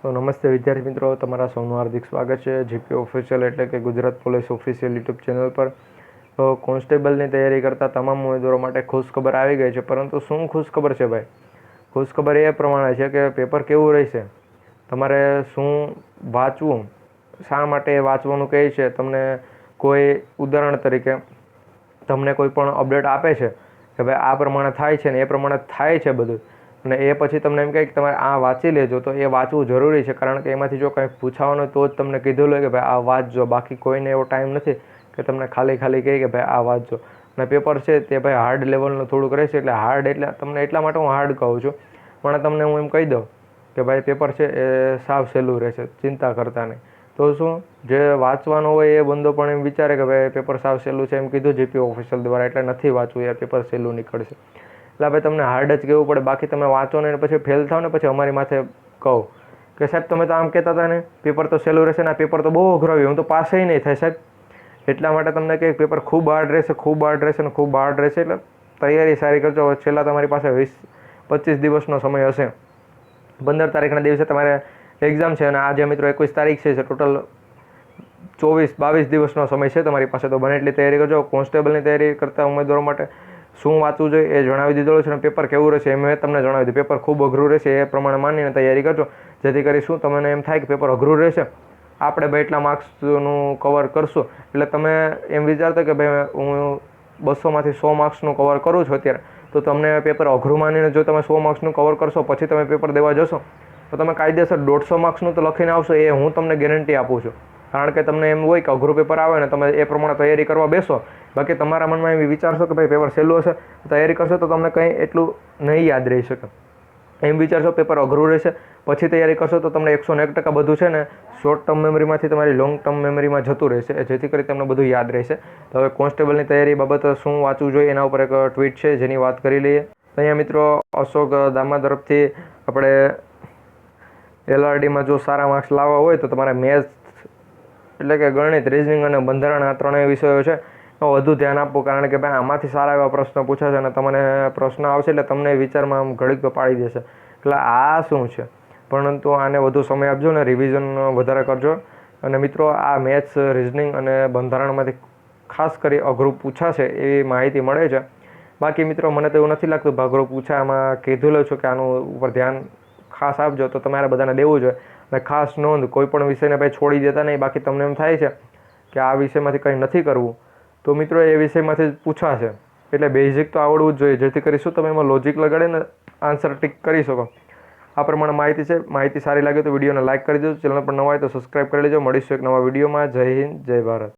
તો નમસ્તે વિદ્યાર્થી મિત્રો, તમારા સૌનું હાર્દિક સ્વાગત છે જીપી ઓફિશિયલ એટલે કે Gujarat police official YouTube channel પર. તો કોન્સ્ટેબલની તૈયારી કરતા તમામ ઉમેદવારો માટે ખુશખબર આવી ગઈ છે. પરંતુ શું ખુશખબર છે ભાઈ? ખુશખબર એ પ્રમાણે છે કે પેપર કેવું રહેશે, તમારે શું વાંચવું, શા માટે વાંચવાનું કહે છે. તમને કોઈ ઉદાહરણ તરીકે તમને કોઈ પણ અપડેટ આપે છે કે ભાઈ આ પ્રમાણે થાય છે ને એ પ્રમાણે થાય છે બધું, અને એ પછી તમને એમ કહે કે તમારે આ વાંચી લેજો, તો એ વાંચવું જરૂરી છે. કારણ કે એમાંથી જો કંઈક પૂછાવાનું હોય તો જ તમને કીધું હોય કે ભાઈ આ વાંચજો. બાકી કોઈને એવો ટાઈમ નથી કે તમને ખાલી કહે કે ભાઈ આ વાંચજો. અને પેપર છે તે ભાઈ હાર્ડ લેવલનું થોડુંક રહેશે. એટલે હાર્ડ એટલે તમને એટલા માટે હું હાર્ડ કહું છું, પણ તમને હું એમ કહી દઉં કે ભાઈ પેપર છે એ સાવ સહેલું રહેશે, ચિંતા કરતા નહીં. તો શું, જે વાંચવાનું હોય એ બંદો પણ એમ વિચારે કે ભાઈ પેપર સાવ સહેલું છે એમ કીધું જીપી ઓફિશિયલ દ્વારા, એટલે નથી વાંચવું યાર, પેપર સહેલું નીકળશે. એટલે ભાઈ તમને હાર્ડ જ કહેવું પડે. બાકી તમે વાંચો ને પછી ફેલ થાવ ને પછી અમારી માથે કહો કે સાહેબ તમે તો આમ કહેતા હતા ને પેપર તો સહેલું રહેશે ને આ પેપર તો બહુ અઘરું આવ્યું, હું તો પાસે નહીં થાય સાહેબ. એટલા માટે તમને કહે પેપર ખૂબ હાર્ડ રહેશે, ખૂબ હાર્ડ રહેશે ને ખૂબ હાર્ડ રહેશે. એટલે તૈયારી સારી કરજો. છેલ્લા તમારી પાસે 20-25 દિવસનો સમય હશે. 15 તારીખના દિવસે તમારે એક્ઝામ છે અને આજે મિત્રો 21 તારીખ છે. ટોટલ 24-22 દિવસનો સમય છે તમારી પાસે. તો બને એટલી તૈયારી કરજો. કોન્સ્ટેબલની તૈયારી કરતા ઉમેદવારો માટે શું વાંચવું જોઈએ એ જણાવી દીધેલું છે, અને પેપર કેવું રહેશે એ મેં તમને જણાવી દીધું. પેપર ખૂબ અઘરું રહેશે એ પ્રમાણે માનીને તૈયારી કરજો, જેથી કરી શું તમને એમ થાય કે પેપર અઘરું રહેશે, આપણે ભાઈ એટલા માર્ક્સનું કવર કરશું. એટલે તમે એમ વિચારતા કે ભાઈ હું 200માંથી 100 માર્ક્સનું કવર કરું છું અત્યારે, તો તમને પેપર અઘરું માનીને જો તમે 100 માર્ક્સનું કવર કરશો પછી તમે પેપર દેવા જશો તો તમે કાયદેસર 150 માર્ક્સનું તો લખીને આવશો, એ હું તમને ગેરંટી આપું છું. કારણ કે તમને એમ હોય કે અઘરું પેપર આવે ને તમે એ પ્રમાણે તૈયારી કરવા બેસો. બાકી તમારા મનમાં એમ વિચારશો કે ભાઈ પેપર સહેલું હશે, તૈયારી કરશો તો તમને કંઈ એટલું નહીં યાદ રહી શકે. એમ વિચારશો પેપર અઘરું રહેશે પછી તૈયારી કરશો તો તમને 101% બધું છે ને શોર્ટ ટર્મ મેમરીમાંથી તમારી લોંગ ટર્મ મેમરીમાં જતું રહેશે, જેથી કરી તમને બધું યાદ રહેશે. તો હવે કોન્સ્ટેબલની તૈયારી બાબત શું વાંચવું જોઈએ એના ઉપર એક ટ્વીટ છે જેની વાત કરી લઈએ. અહીંયા મિત્રો અશોક દામા તરફથી આપણે LRDમાં જો સારા માર્ક્સ લાવવા હોય તો તમારે મેથ્સ એટલે કે ગણિત, રિઝનિંગ અને બંધારણ આ ત્રણેય વિષયો છે વધુ ધ્યાન આપવું. કારણ કે ભાઈ આમાંથી સારા એવા પ્રશ્ન પૂછાશે અને તમને પ્રશ્ન આવશે એટલે તમને વિચારમાં આમ ઘડીક પાડી દેશે એટલે આ શું છે. પરંતુ આને વધુ સમય આપજો ને રિવિઝન વધારે કરજો. અને મિત્રો આ મેથ્સ, રિઝનિંગ અને બંધારણમાંથી ખાસ કરી અઘરું પૂછાશે એવી માહિતી મળે છે. બાકી મિત્રો મને તો એવું નથી લાગતું અઘરું પૂછામાં કીધેલું છું કે આનું ઉપર ધ્યાન ખાસ આપજો, તો તમારે બધાને દેવું જોઈએ. અને ખાસ નોંધ, કોઈ પણ વિષયને ભાઈ છોડી દેતા નહીં. બાકી તમને એમ થાય છે કે આ વિષયમાંથી કંઈ નથી કરવું તો મિત્રો એ વિષયમાંથી જ પૂછાશે, એટલે બેઝિક તો આવડવું જ જોઈએ, જેથી કરીશું તમે એમાં લોજિક લગાડીને આન્સર ટીક કરી શકો. આ પ્રમાણે માહિતી છે. માહિતી સારી લાગે તો વિડીયોને લાઇક કરી દેજો. ચેનલ પર નવા હોય તો સબસ્ક્રાઈબ કરી લેજો. મળીશું એક નવા વિડીયોમાં. જય હિન્દ, જય ભારત.